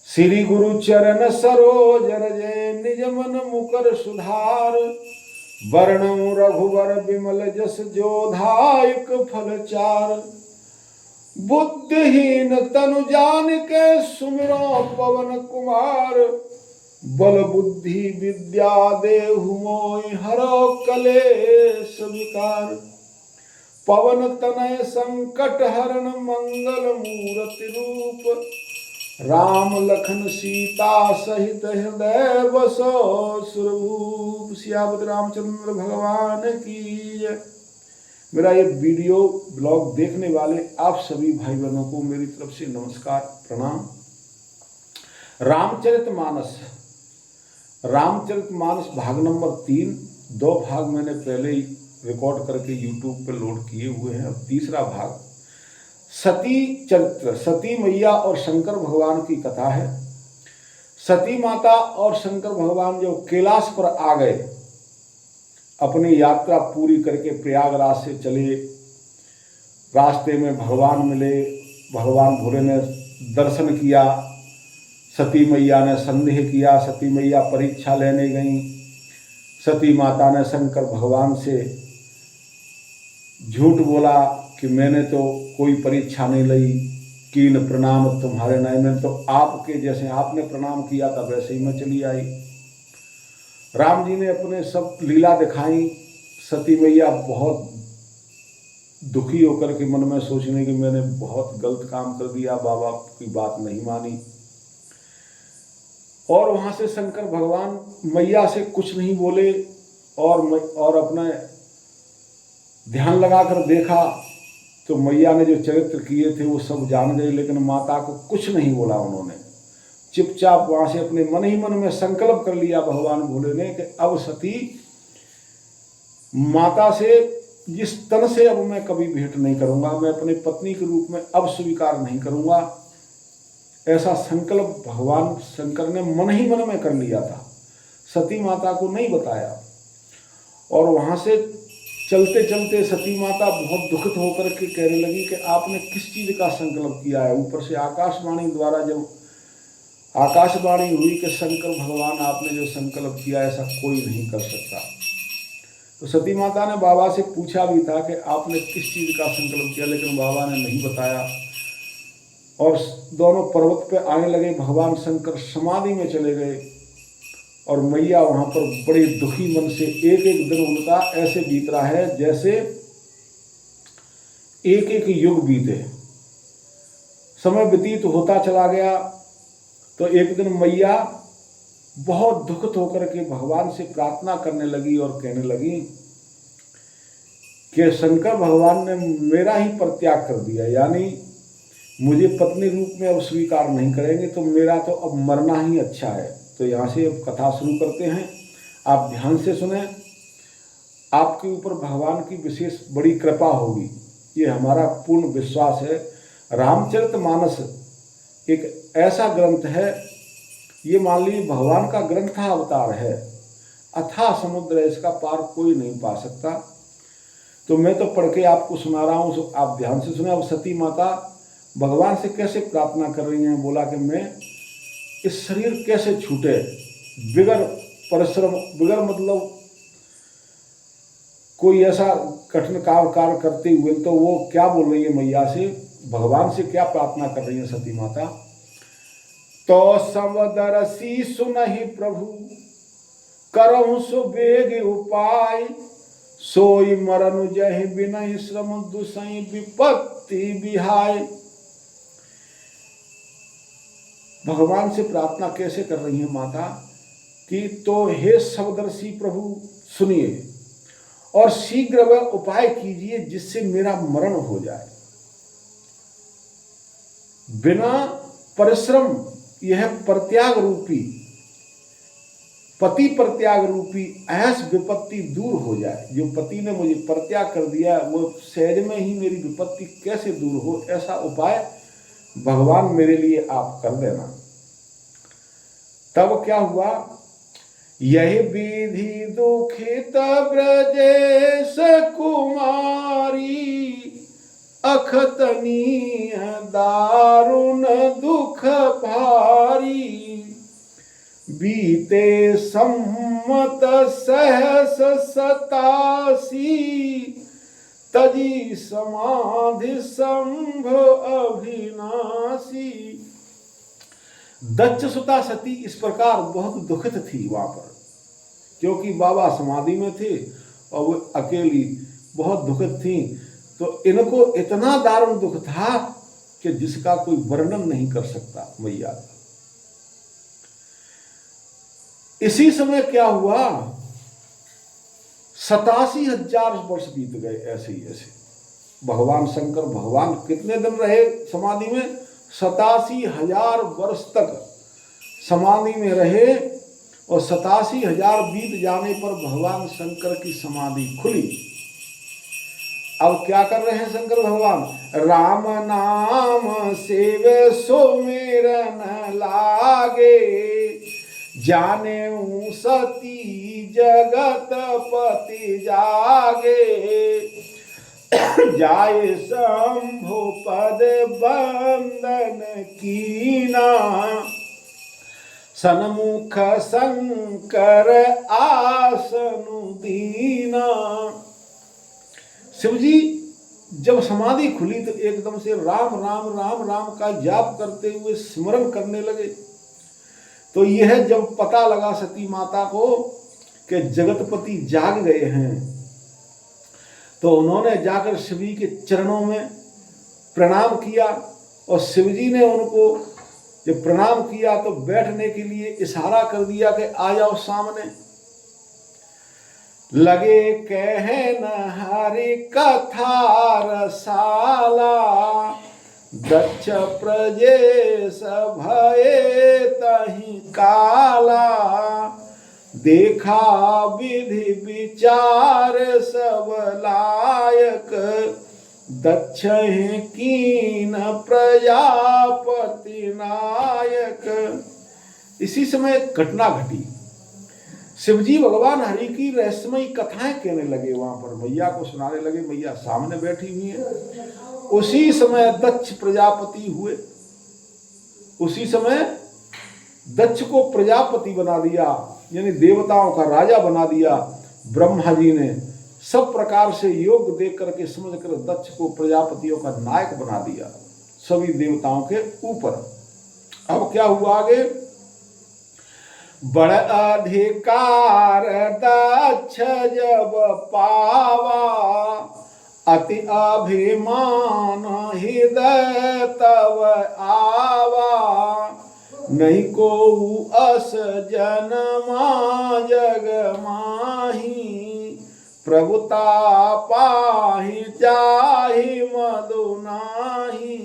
श्री गुरु चरण सरोज रजे निज मन मुकर सुधार। वर्णम रघुवर विमल जस जोधायक फल चार। बुद्धिहीन तनु जान के सुमिरो पवन कुमार। बल बुद्धि विद्या देहु मोहि हरो कलेश विकार। पवन तनय संकट हरण मंगल मूर्ति रूप। राम लखन सीता सहित हृदय बसो सुरभूप। सियावत रामचंद्र भगवान की जय। मेरा ये वीडियो ब्लॉग देखने वाले आप सभी भाई बहनों को मेरी तरफ से नमस्कार प्रणाम। रामचरितमानस भाग नंबर 3, 2 भाग मैंने पहले ही रिकॉर्ड करके यूट्यूब पर लोड किए हुए हैं। अब तीसरा भाग सती चरित्र, सती मैया और शंकर भगवान की कथा है। सती माता और शंकर भगवान जो कैलाश पर आ गए, अपनी यात्रा पूरी करके प्रयागराज से चले, रास्ते में भगवान मिले, भगवान भोले ने दर्शन किया, सती मैया ने संदेह किया, सती मैया परीक्षा लेने गईं। सती माता ने शंकर भगवान से झूठ बोला कि मैंने तो कोई परीक्षा नहीं ली, कीन प्रणाम तुम्हारे नहीं, मैंने तो आपके जैसे आपने प्रणाम किया था वैसे ही मैं चली आई। राम जी ने अपने सब लीला दिखाई। सती मैया बहुत दुखी होकर के मन में सोचने कि मैंने बहुत गलत काम कर दिया, बाबा की बात नहीं मानी। और वहां से शंकर भगवान मैया से कुछ नहीं बोले और अपने ध्यान लगाकर देखा तो मैया ने जो चरित्र किए थे वो सब जान गए, लेकिन माता को कुछ नहीं बोला उन्होंने। चुपचाप वहां से अपने मन ही मन में संकल्प कर लिया भगवान भोले ने कि अब सती माता से जिस तन से अब मैं कभी भेंट नहीं करूंगा, मैं अपने पत्नी के रूप में अब स्वीकार नहीं करूंगा। ऐसा संकल्प भगवान शंकर ने मन ही मन में कर लिया था, सती माता को नहीं बताया। और वहां से चलते चलते सती माता बहुत दुखित होकर के कहने लगी कि आपने किस चीज का संकल्प किया है। ऊपर से आकाशवाणी द्वारा जब आकाशवाणी हुई कि शंकर भगवान आपने जो संकल्प किया ऐसा कोई नहीं कर सकता। तो सती माता ने बाबा से पूछा भी था कि आपने किस चीज का संकल्प किया, लेकिन बाबा ने नहीं बताया। और दोनों पर्वत पे आने लगे, भगवान शंकर समाधि में चले गए और मैया वहां पर बड़े दुखी मन से, एक एक दिन उनका ऐसे बीत रहा है जैसे एक एक युग बीते। समय व्यतीत होता चला गया तो एक दिन मैया बहुत दुखित होकर के भगवान से प्रार्थना करने लगी और कहने लगी कि शंकर भगवान ने मेरा ही परित्याग कर दिया, यानी मुझे पत्नी रूप में अब स्वीकार नहीं करेंगे, तो मेरा तो अब मरना ही अच्छा है। तो यहाँ से अब कथा शुरू करते हैं, आप ध्यान से सुने। आपके ऊपर भगवान की विशेष बड़ी कृपा होगी, ये हमारा पूर्ण विश्वास है। रामचरितमानस एक ऐसा ग्रंथ है, ये मान लीजिए भगवान का ग्रंथ अवतार है, अथाह समुद्र है, इसका पार कोई नहीं पा सकता। तो मैं तो पढ़ के आपको सुना रहा हूँ, आप ध्यान से सुने। अब सती माता भगवान से कैसे प्रार्थना कर रही हैं, बोला कि मैं इस शरीर कैसे छूटे बिगर परिश्रम, बिगर मतलब कोई ऐसा कठिन कार्य करते हुए। तो वो क्या बोल रही है मैया से, भगवान से क्या प्रार्थना कर रही है सती माता। तो समदरसी सुनहि प्रभु करहु सुबेग उपाय। सोई मरनु जहि बिनहि श्रम दुसहि विपत्ति बिहाय। भगवान से प्रार्थना कैसे कर रही है माता कि तो हे समदर्शी प्रभु सुनिए और शीघ्र वह उपाय कीजिए जिससे मेरा मरण हो जाए। बिना परिश्रम यह परित्याग रूपी, पति परित्याग रूपी ऐस विपत्ति दूर हो जाए। जो पति ने मुझे परित्याग कर दिया वो सहज में ही मेरी विपत्ति कैसे दूर हो, ऐसा उपाय भगवान मेरे लिए आप कर देना। तब क्या हुआ, यही विधि दुखित ब्रजेश कुमारी। अखतनीय दारुण दुख भारी। बीते सम्मत सहस 87 तजी समाधि संभ अभिनाशी। दक्ष सुता सती इस प्रकार बहुत दुखित थी वहां पर, क्योंकि बाबा समाधि में थे और वो अकेली बहुत दुखित थी। तो इनको इतना दारुण दुख था कि जिसका कोई वर्णन नहीं कर सकता मैया का। इसी समय क्या हुआ, 87,000 वर्ष बीत गए ऐसे ही ऐसे। भगवान शंकर भगवान कितने दिन रहे समाधि में? 87,000 वर्ष तक समाधि में रहे और 87,000 बीत जाने पर भगवान शंकर की समाधि खुली। अब क्या कर रहे हैं शंकर भगवान? राम नाम सेवे सुमिरन लागे, जाने सती जगत पति जागे, जाए शंभु पद बंदन कीना, सन्मुख शंकर आसनु दीना। शिवजी जब समाधि खुली तो एकदम से राम राम राम राम का जाप करते हुए स्मरण करने लगे। तो यह जब पता लगा सती माता को कि जगतपति जाग गए हैं, तो उन्होंने जाकर शिवजी के चरणों में प्रणाम किया और शिवजी ने उनको जब प्रणाम किया तो बैठने के लिए इशारा कर दिया कि आ जाओ सामने। लगे कहन हरि कथा रसाला, दक्ष प्रजेश भये तहि काला, देखा विधि विचार सब लायक, दक्ष कीन प्रजापति नायक। इसी समय घटना घटी। शिवजी भगवान हरि की रहस्यमयी कथाएं कहने लगे, वहां पर मैया को सुनाने लगे। मैया सामने बैठी हुई है। उसी समय दक्ष प्रजापति हुए। उसी समय दक्ष को प्रजापति बना दिया, यानी देवताओं का राजा बना दिया ब्रह्मा जी ने। सब प्रकार से योग देख करके समझ कर दक्ष को प्रजापतियों का नायक बना दिया सभी देवताओं के ऊपर। अब क्या हुआ आगे? बड़ अधिकार दक्ष जब पावा, अति अभिमान हृदय तव आवा, नहीं को अस जनमा जग माही, प्रभुता पाहि चाहि मधु नाही।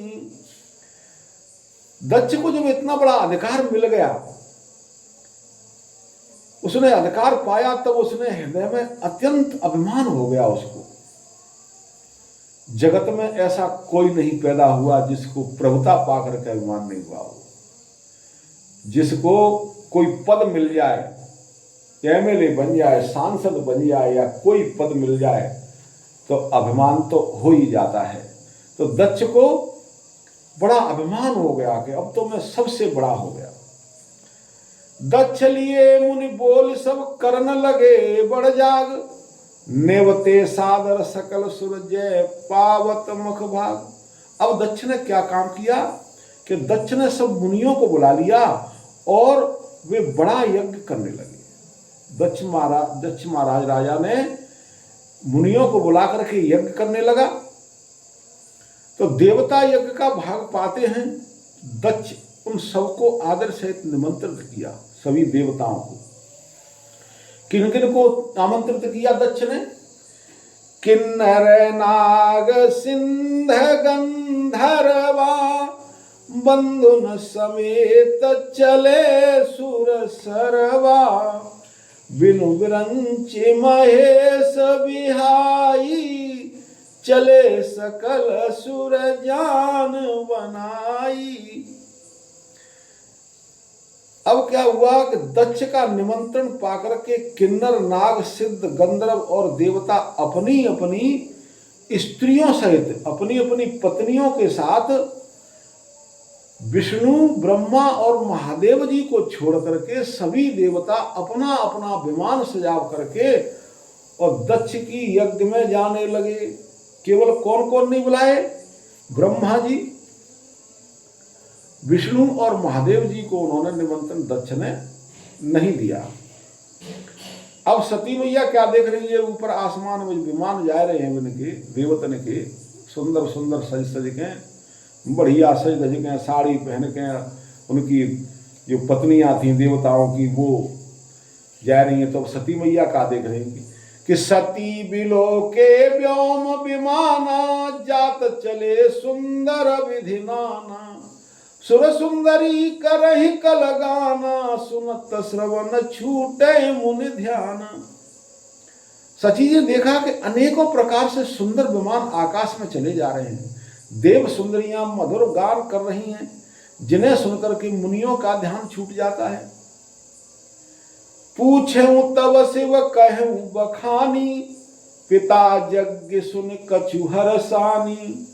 दक्ष को जब इतना बड़ा अधिकार मिल गया, उसने अधिकार पाया, तब उसने हृदय में अत्यंत अभिमान हो गया उसको। जगत में ऐसा कोई नहीं पैदा हुआ जिसको प्रभुता पाकर के अभिमान नहीं हुआ हो। जिसको कोई पद मिल जाए, एमएलए बन जाए, सांसद बन जाए या कोई पद मिल जाए, तो अभिमान तो हो ही जाता है। तो दक्ष को बड़ा अभिमान हो गया कि अब तो मैं सबसे बड़ा हो गया। दक्ष लिए मुनि बोल सब करन लगे बड़ जाग, नेवते सादर सकल सुर जय पावत मुख भाग। अब दक्ष ने क्या काम किया कि दक्ष ने सब मुनियों को बुला लिया और वे बड़ा यज्ञ करने लगे। दक्ष महाराज राजा ने मुनियों को बुला करके यज्ञ करने लगा। तो देवता यज्ञ का भाग पाते हैं। दक्ष उन सबको आदर सहित निमंत्रित किया, सभी देवताओं को। किन किन को आमंत्रित किया दक्ष ने? किन्नर नाग सिंध गंधर्वा, बंधुन समेत चले सुर सरवा, बिनु बिरंच महेश बिहाई, चले सकल सुर जान बनाई। अब क्या हुआ कि दक्ष का निमंत्रण पाकर के किन्नर नाग सिद्ध गंधर्व और देवता अपनी अपनी स्त्रियों सहित, अपनी अपनी पत्नियों के साथ विष्णु ब्रह्मा और महादेव जी को छोड़ करके सभी देवता अपना अपना विमान सजाव करके और दक्ष की यज्ञ में जाने लगे। केवल कौन कौन नहीं बुलाए? ब्रह्मा जी, विष्णु और महादेव जी को उन्होंने निमंत्रण दक्ष ने नहीं दिया। अब सती मैया क्या देख रही है? ऊपर आसमान में विमान जा रहे हैं उनके देवतन के, सुंदर सुंदर सज सज के, बढ़िया सज धज के, साड़ी पहन के, उनकी जो पत्नियां थी देवताओं की वो जा रही हैं। तो सती मैया क्या देख रही हैं कि सती बिलो के व्योम विमाना, जात चले सुंदर विधि नाना, सुर सुंदरी करहि कल गाना, सुनत श्रवण छूटे मुनि ध्यान। सची ने देखा कि अनेकों प्रकार से सुंदर विमान आकाश में चले जा रहे हैं। देव सुंदरियां मधुर गान कर रही हैं, जिन्हें सुनकर के मुनियों का ध्यान छूट जाता है। पूछूं तब शिव कहूं बखानी, पिता यज्ञ सुन कछु हरसानी,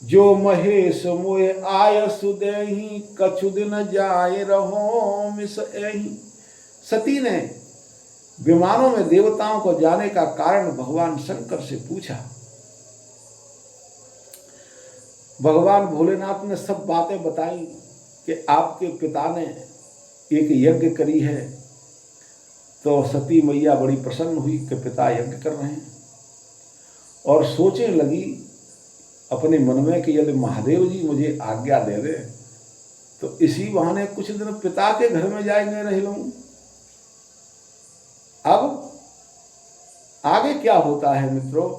जो महेश मोए आय सुदेही, कछु दिन जाए रहो मिस एही। सती ने विमानों में देवताओं को जाने का कारण भगवान शंकर से पूछा। भगवान भोलेनाथ ने सब बातें बताई कि आपके पिता ने एक यज्ञ करी है। तो सती मैया बड़ी प्रसन्न हुई कि पिता यज्ञ कर रहे हैं, और सोचने लगी अपने मन में कि यदि महादेव जी मुझे आज्ञा दे दे तो इसी बहाने कुछ दिन पिता के घर में जाएंगे, रह लूं। अब आगे क्या होता है मित्रों?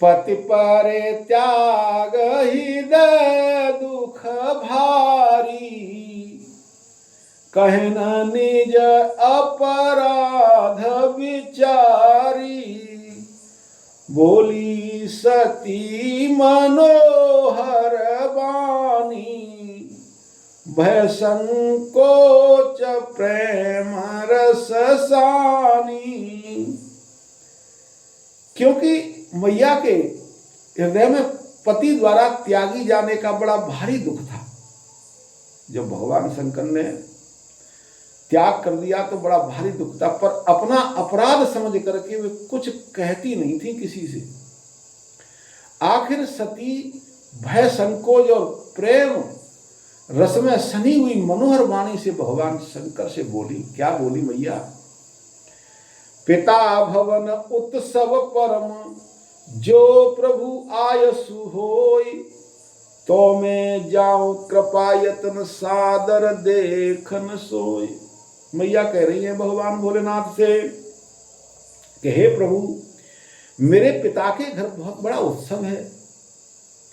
पति परे त्याग ही दे दुख भारी, कहन निज अपराध विचारी, बोली सती मनोहर बानी, भय संकोच प्रेम रस सानी। क्योंकि मैया के हृदय में पति द्वारा त्यागी जाने का बड़ा भारी दुख था। जब भगवान शंकर ने त्याग कर दिया तो बड़ा भारी दुख था, पर अपना अपराध समझ करके वे कुछ कहती नहीं थी किसी से। आखिर सती भय संकोच और प्रेम रस में सनी हुई मनोहर वाणी से भगवान शंकर से बोली। क्या बोली मैया? पिता भवन उत्सव परम, जो प्रभु आयसु होय, तो मैं जाऊं कृपा यत्न सादर देखन सोय। मैया कह रही है भगवान भोलेनाथ से कि हे प्रभु, मेरे पिता के घर बहुत बड़ा उत्सव है,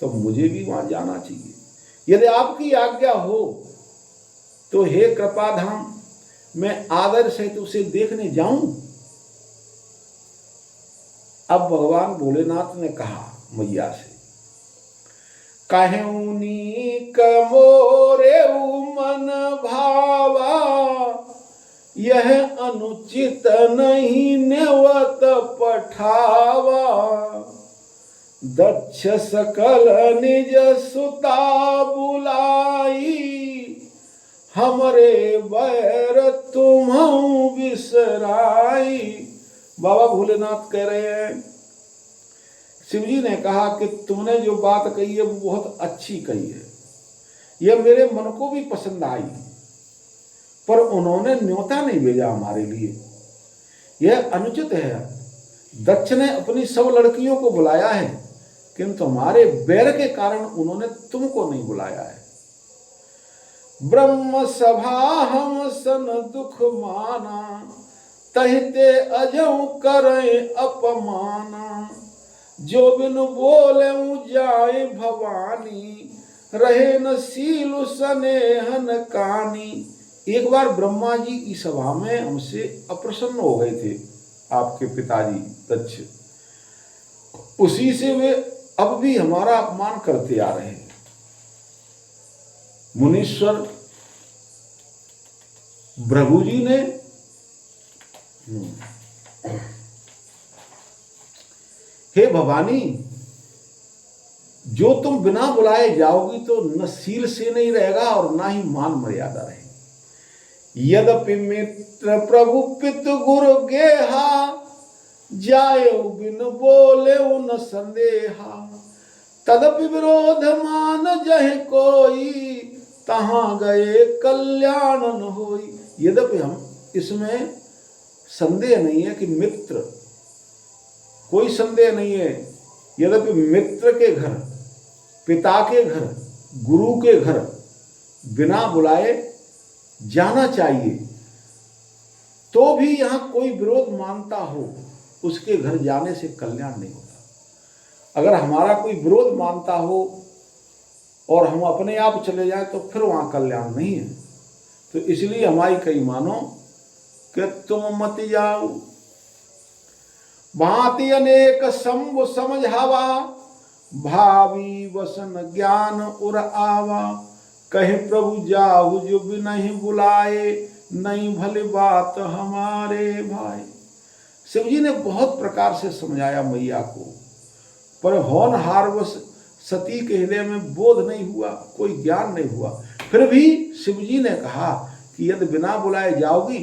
तो मुझे भी वहां जाना चाहिए। यदि आपकी आज्ञा हो तो हे कृपाधाम, मैं आदर सहित उसे देखने जाऊं। अब भगवान भोलेनाथ ने कहा मैया से, कहूनी कमोरे मन भावा, यह अनुचित नहीं नेवत पठावा, दक्ष सकल निज सुता बुलाई, हमरे बैर तुम्हु बिसराई। बाबा भोलेनाथ कह रहे हैं, शिवजी ने कहा कि तुमने जो बात कही है वो बहुत अच्छी कही है, यह मेरे मन को भी पसंद आई, पर उन्होंने न्योता नहीं भेजा हमारे लिए, यह अनुचित है। दक्ष ने अपनी सब लड़कियों को बुलाया है, किंतु हमारे बैर के कारण उन्होंने तुमको नहीं बुलाया है। ब्रह्म सभा हम सन दुख माना, तहिते अजऊ करें अपमाना, जो बिन बोले जाए भवानी, रहे न सीलु स्नेहन कानी। एक बार ब्रह्मा जी की सभा में हमसे अप्रसन्न हो गए थे आपके पिताजी दक्ष, उसी से वे अब भी हमारा अपमान करते आ रहे हैं। मुनीश्वर भृगु जी ने हे भवानी, जो तुम बिना बुलाए जाओगी तो न सील से नहीं रहेगा और ना ही मान मर्यादा रहेगी। यद्यपि मित्र प्रभु पित गुरु गेहा, जायो बिन बोले न संदेहा। तदपि विरोध मान जह कोई, तहां गए कल्याण न होई। यद्यपि हम इसमें संदेह नहीं है कि मित्र, कोई संदेह नहीं है, यद्यपि मित्र के घर, पिता के घर, गुरु के घर बिना बुलाए जाना चाहिए, तो भी यहां कोई विरोध मानता हो उसके घर जाने से कल्याण नहीं होता। अगर हमारा कोई विरोध मानता हो और हम अपने आप चले जाएं तो फिर वहां कल्याण नहीं है। तो इसलिए हमारी कई मानो कि तुम मत जाओ। भांति अनेक संग समझावा, भावी वसन ज्ञान उर आवा। कहे प्रभु जाऊ जो भी नहीं बुलाए, नहीं भले बात हमारे भाई। शिव जी ने बहुत प्रकार से समझाया मैया को, पर होनहारवश सती के हृदय में बोध नहीं हुआ, कोई ज्ञान नहीं हुआ। फिर भी शिव जी ने कहा कि यदि बिना बुलाए जाओगी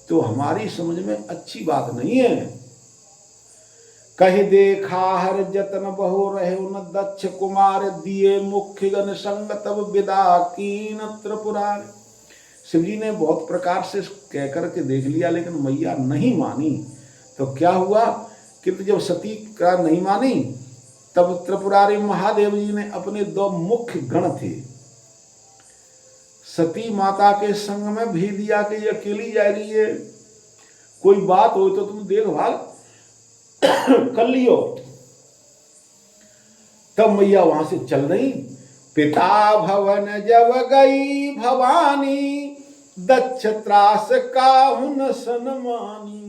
तो हमारी समझ में अच्छी बात नहीं है। कहे देखा हर जतन बहु रहे उन दक्ष कुमार, दिए मुख्य गण संग तब विदा कीन त्रिपुरार। शिव जी ने बहुत प्रकार से कह करके देख लिया, लेकिन मैया नहीं मानी। तो क्या हुआ कि जब सती का नहीं मानी, तब त्रिपुरारी महादेव जी ने अपने दो मुख्य गण थे, सती माता के संग में भेज दिया कि ये अकेली जा रही है, कोई बात हो तो तुम देखभाल कर लियो। तब मैया वहां से चल रही। पिता भवन जब गई भवानी, दक्ष त्रास काहुन सनमानी।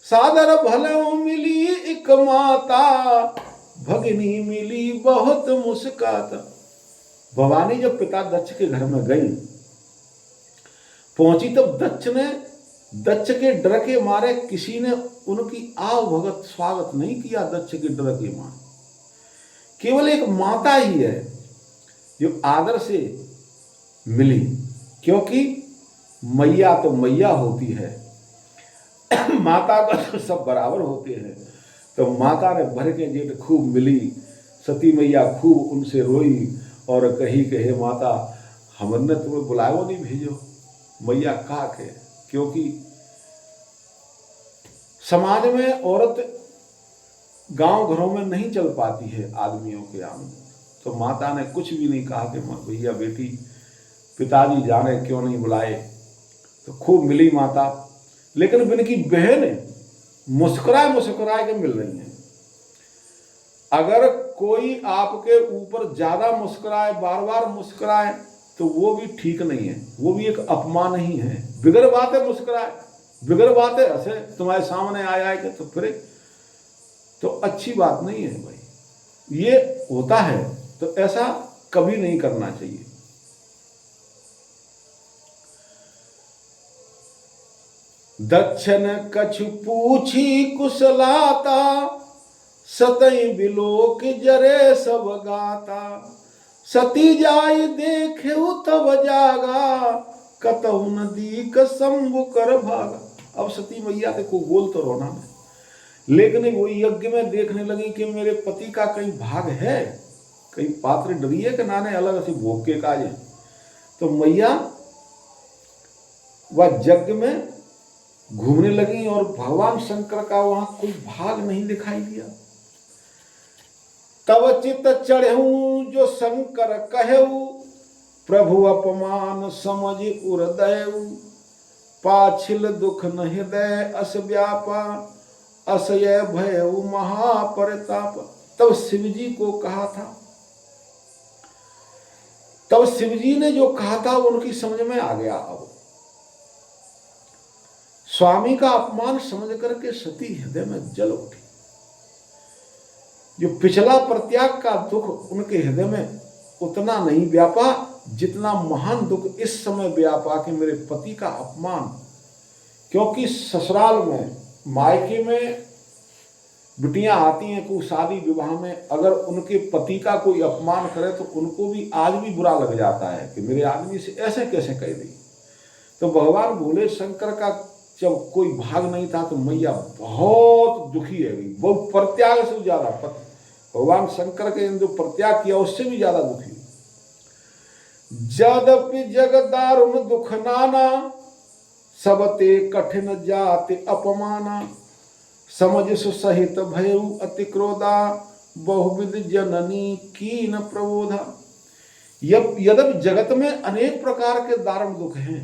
सादर भलो मिली एक माता, भगिनी मिली बहुत मुस्काता। भवानी जब पिता दक्ष के घर में गई, पहुंची तब दक्ष के डर के मारे किसी ने उनकी आव भगत स्वागत नहीं किया। दक्ष के डर के मारे केवल एक माता ही है जो आदर से मिली, क्योंकि मैया तो मैया होती है, माता का तो सब बराबर होते हैं। तो माता ने भर के जेठ खूब मिली। सती मैया खूब उनसे रोई और कही कि हे माता, हमने तुम्हें बुलाया नहीं भेजो। मैया कहा के, क्योंकि समाज में औरत गांव घरों में नहीं चल पाती है आदमियों के आगे। तो माता ने कुछ भी नहीं कहा कि भैया बेटी, पिताजी जाने क्यों नहीं बुलाए। तो खूब मिली माता, लेकिन उनकी बहन मुस्कुराए मुस्कुराए के मिल रही हैं। अगर कोई आपके ऊपर ज्यादा मुस्कुराए, बार बार मुस्कुराए, तो वो भी ठीक नहीं है, वो भी एक अपमान ही है। बिगर बात है मुस्कुराए, बिगर बात है हंसे, तुम्हारे सामने आया है कि तो फिर तो अच्छी बात नहीं है भाई। ये होता है तो ऐसा कभी नहीं करना चाहिए। दक्षिण कछु पूछी कुशलाता, सतई बिलोक जरे सब गाता। सती जाय देखे तब जागा, कतहु नदी का शंभु कर भागा। अब सती मैया के को बोल तो रोना है, लेकिन वो यज्ञ में देखने लगी कि मेरे पति का कहीं भाग है, कहीं पात्र डरी है कि नाने अलग से भोग के काज है। तो मैया वह यज्ञ में घूमने लगी और भगवान शंकर का वहां कोई भाग नहीं दिखाई दिया। तब चित चढ़ऊ जो शंकर कहऊ, प्रभु अपमान समझ उर्दयऊ। पाछिल दुख न हृदय अस व्यापा, असय भयऊ महापरताप। तब शिवजी को कहा था, तब शिवजी ने जो कहा था उनकी समझ में आ गया। अब स्वामी का अपमान समझ करके सती हृदय में जल उठी। जो पिछला प्रत्याग का दुख उनके हृदय में उतना नहीं व्यापा जितना महान दुख इस समय व्यापा कि मेरे पति का अपमान। क्योंकि ससुराल में, मायके में बिटियां आती हैं कोई शादी विवाह में, अगर उनके पति का कोई अपमान करे तो उनको भी आज भी बुरा लग जाता है कि मेरे आदमी से ऐसे कैसे कह दी। तो भगवान भोले शंकर का जब कोई भाग नहीं था तो मैया बहुत दुखी है गई, बहुत परित्याग से ज्यादा, भगवान शंकर के जो परित्याग किया उससे भी ज्यादा दुखी। जदपि जग दारुण दुख नाना, सबते कठिन जाति अपमाना, समझ सुसहित भयउ अति क्रोधा, बहुविध जननी कीन प्रबोधा। यद्यपि जगत में अनेक प्रकार के दारुण दुख हैं,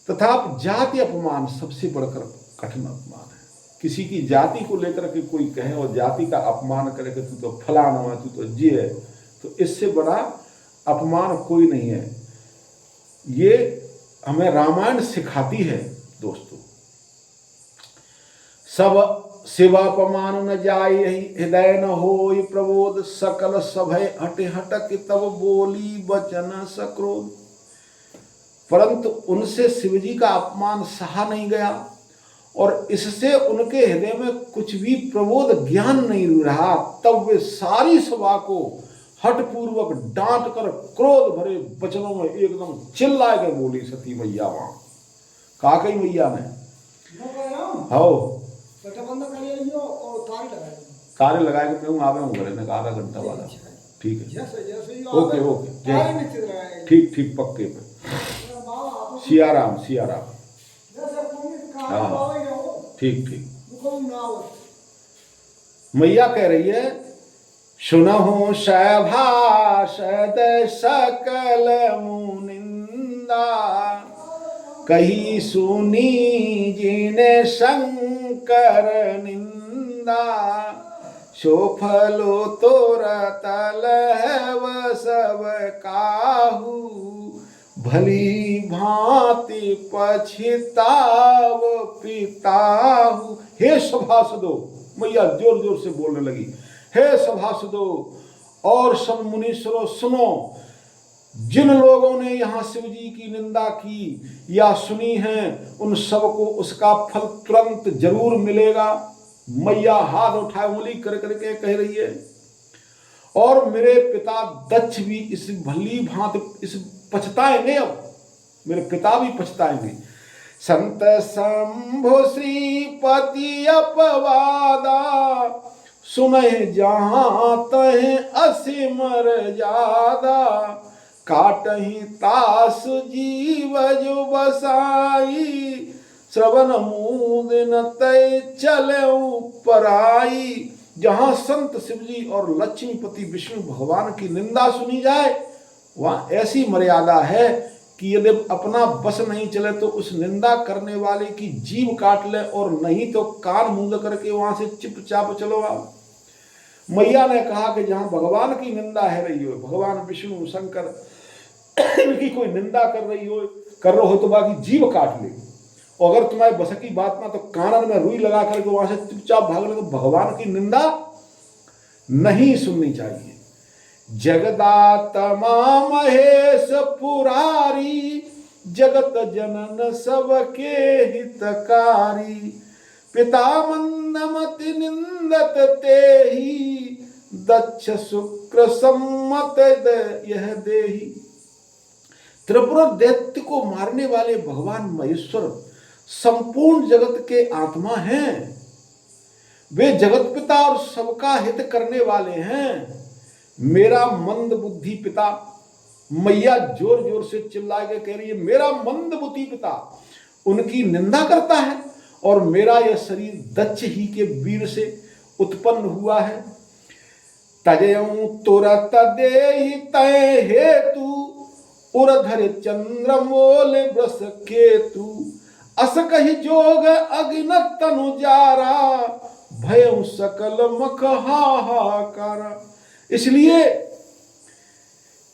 तथा जाति अपमान सबसे बढ़कर कठिन अपमान है। किसी की जाति को लेकर के कोई कहे और जाति का अपमान करे कि तू तो फलाना है, तू तो जी है, तो इससे बड़ा अपमान कोई नहीं है। ये हमें रामायण सिखाती है दोस्तों। सब शिवापमान न जाय हृदय न होय प्रबोध, सकल सभय हट हटक तब बोली वचन सक्रोध। परंतु उनसे शिवजी का अपमान सहा नहीं गया और इससे उनके हृदय में कुछ भी प्रबोध ज्ञान नहीं रहा। तब वे सारी सभा को हठपूर्वक डांट कर क्रोध भरे वचनों में एकदम चिल्ला के बोली सती मैया। वहां कहा कही मैया ने हो कार्य लगाए कि मैं आवे हूँ घरे में आधा घंटा वाला। ठीक है, ओके ओके, ठीक ठीक, पक्के पे। सियाराम सियाराम। हाँ ठीक ठीक। मैया कह रही है, सुनहु सभासद सकल मुनिंदा, कही सुनी जिने शंकर निंदा, सो फलो तोर तल है सब काहू, भली भांति पछताव पिताहू। हे सभासदो, मैया जोर जोर से बोलने लगी, हे सभासदो और सब मुनीश्वरों सुनो, जिन लोगों ने यहाँ शिव जी की निंदा की या सुनी है उन सबको उसका फल तुरंत जरूर मिलेगा। मैया हाथ उठाए उंगली कर करके कह रही है, और मेरे पिता दक्ष भी इस भली भांति इस पछताएंगे, अब मेरे पिता भी पछताएंगे। संत शंभु श्रीपति अपवादा, सुनहि जहां तहि असीमर जादा, काटहि तास जीव जो बसाई, श्रवण मूद न तय चले पराई। जहां संत शिवजी और लक्ष्मीपति विष्णु भगवान की निंदा सुनी जाए वहां ऐसी मर्यादा है कि यदि अपना बस नहीं चले तो उस निंदा करने वाले की जीभ काट ले, और नहीं तो कान मूंद करके वहां से चुपचाप चलो आओ। मैया ने कहा कि जहां भगवान की निंदा है रही हो, भगवान विष्णु शंकर की कोई निंदा कर रहे हो तो बाकी जीभ काट ले, और अगर तुम्हारे बस की बात ना तो कानन में रुई लगा करके वहां से चुपचाप भाग ले, तो भगवान की निंदा नहीं सुननी चाहिए। जगदात्मा महेश पुरारी, जगत जनन सबके हितकारी, पिता मंदमति निंदत तेहि, दक्ष शुक्र सम्मत यह देहि। त्रिपुर दैत्य को मारने वाले भगवान महेश्वर संपूर्ण जगत के आत्मा हैं। वे जगत पिता और सबका हित करने वाले हैं। मेरा मंद बुद्धि पिता, मैया जोर जोर से चिल्ला के कह रही है, मेरा मंद बुद्धि पिता उनकी निंदा करता है, और मेरा यह शरीर दक्ष ही के वीर से उत्पन्न हुआ है। तजयं तुरत देहि तय हेतु, उरधर चंद्र मोल वृष केतु, अस कहि जोग अग्नि तनु जारा, भयं सकल मख हाहाकारा। इसलिए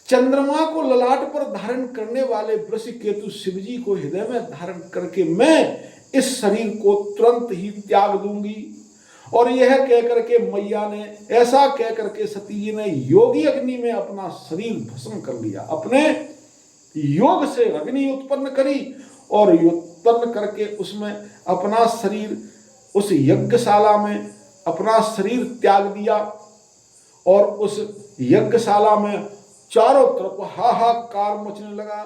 चंद्रमा को ललाट पर धारण करने वाले वृष केतु शिवजी को हृदय में धारण करके मैं इस शरीर को तुरंत ही त्याग दूंगी। और यह कह करके मैया ने, ऐसा कह करके सती जी ने योगी अग्नि में अपना शरीर भस्म कर लिया। अपने योग से अग्नि उत्पन्न करी और उत्पन्न करके उसमें अपना शरीर उस यज्ञशाला में अपना शरीर त्याग दिया और उस यज्ञशाला में चारों तरफ हाहाकार मचने लगा।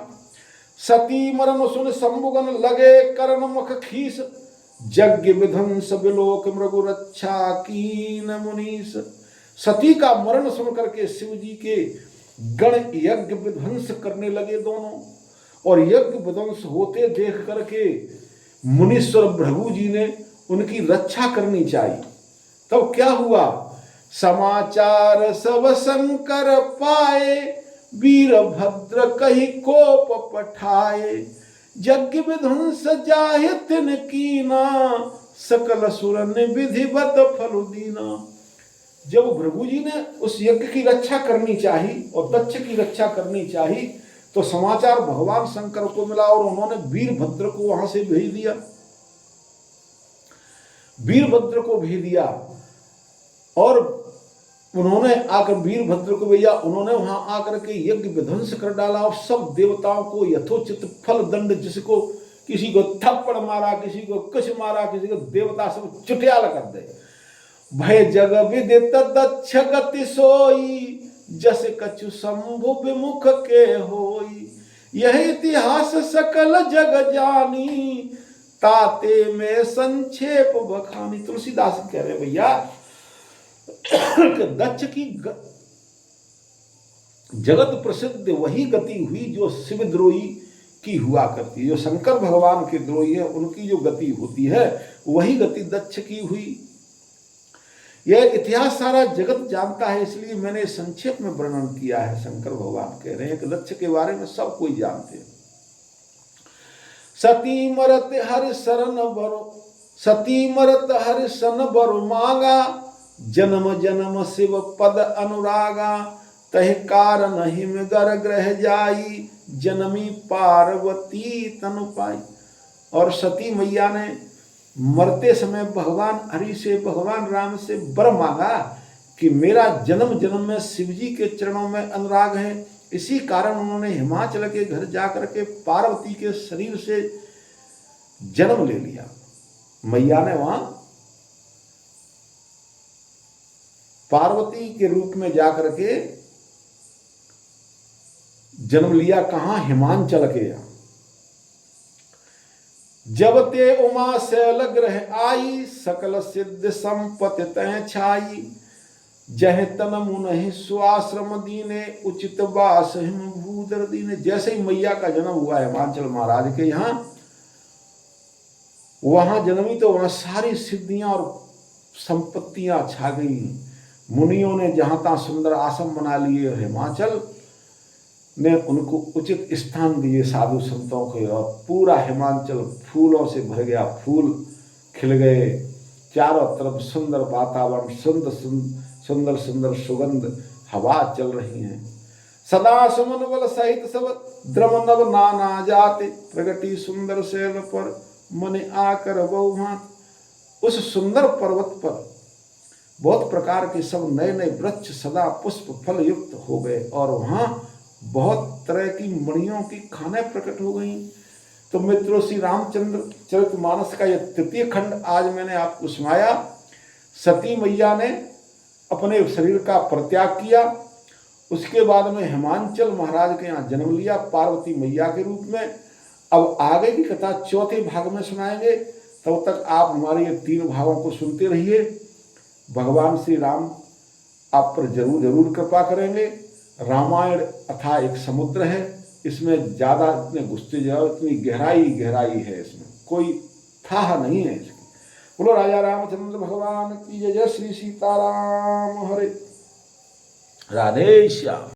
सती मरण सुन शंभुगन लगे करण मुख खीस, यज्ञ विध्वंस विलोक मृगु रक्षा कीन मुनीस। सती का मरण सुन करके शिव जी के गण यज्ञ विध्वंस करने लगे दोनों, और यज्ञ विध्वंस होते देख करके मुनीश्वर भृगु जी ने उनकी रक्षा करनी चाहिए। तब क्या हुआ, समाचार सब शंकर पाए, वीरभद्र कही कोप पठाए, यज्ञ विध्वंस जाहि तिन कीना, सकल सुरन विधिवत फल दीना। जब भृगु जी ने उस यज्ञ की रक्षा करनी चाहिए और दक्ष की रक्षा करनी चाहिए, तो समाचार भगवान शंकर को मिला और उन्होंने वीरभद्र को वहां से भेज दिया। वीरभद्र को भेज दिया और उन्होंने आकर वीरभद्र को भेजा। उन्होंने वहां आकर के यज्ञ विध्वंस कर डाला और सब देवताओं को यथोचित फल दंड, जिसको किसी को थप्पड़ मारा, किसी को कुछ मारा, किसी को देवता सब चुटियाल कर दे। भय जग विदित दक्ष गति सोई, जस कछु शंभु विमुख के होई, यह इतिहास सकल जग जानी, ताते में संक्षेप बखानी। तुलसीदास कह रहे भैया दक्ष की जगत प्रसिद्ध वही गति हुई जो शिवद्रोही की हुआ करती है, जो शंकर भगवान के द्रोही है उनकी जो गति होती है वही गति दक्ष की हुई। यह इतिहास सारा जगत जानता है, इसलिए मैंने संक्षेप में वर्णन किया है। शंकर भगवान कह रहे हैं कि दक्ष के बारे में सब कोई जानते हैं। सती मरत हर शरण बरो, सती मरत हर सन बरु मांगा, जन्म जन्म शिव पद अनुरागा, तह कारण हिम गर ग्रह जाई, जनमी पार्वती तनु पाई। और सती मैया ने मरते समय भगवान हरि से, भगवान राम से वर मांगा कि मेरा जन्म जन्म में शिव जी के चरणों में अनुराग है। इसी कारण उन्होंने हिमाचल के घर जाकर के पार्वती के शरीर से जन्म ले लिया। मैया ने वहां पार्वती के रूप में जाकर के जन्म लिया। कहां, हिमांचल के यहां। जब ते उमा शैल ग्रह आई, सकल सिद्ध संपत्ति तय छाई, जह तन मुनहि स्वाश्रम दीने, उचित वास हिम भूदर दीने। जैसे ही मैया का जन्म हुआ हिमाचल महाराज के यहाँ, वहां जन्मी तो वहां सारी सिद्धियां और संपत्तियां छा गई। मुनियों ने जहां तहां सुंदर आश्रम बना लिए, हिमाचल ने उनको उचित स्थान दिए साधु संतों के, और पूरा हिमाचल फूलों से भर गया। फूल खिल गए, चारों तरफ सुंदर वातावरण, सुंदर सुंदर सुगंध हवा चल रही हैं। सदा सुमन बल सहित सब द्रम नव नाना जाते, प्रगति सुंदर शैल पर मन आकर बहुभांत। उस सुंदर पर्वत पर बहुत प्रकार के सब नए नए वृक्ष सदा पुष्प फल युक्त हो गए, और वहां बहुत तरह की मणियों की खाने प्रकट हो गई। तो मित्रों, श्री रामचंद्र चरितमानस का यह तृतीय खंड आज मैंने आपको सुनाया। सती मैया ने अपने शरीर का परित्याग किया, उसके बाद में हिमांचल महाराज के यहाँ जन्म लिया पार्वती मैया के रूप में। अब आगे की कथा चौथे भाग में सुनाएंगे, तब तक आप हमारे ये 3 भागों को सुनते रहिए। भगवान श्री राम आप पर जरूर जरूर कृपा करेंगे। रामायण अथा एक समुद्र है, इसमें ज़्यादा इतने घुसते जाओ, इतनी गहराई है, इसमें कोई था नहीं है इसकी। बोलो राजा रामचंद्र भगवान की जय। जय श्री सीताराम। हरे राधे श्याम।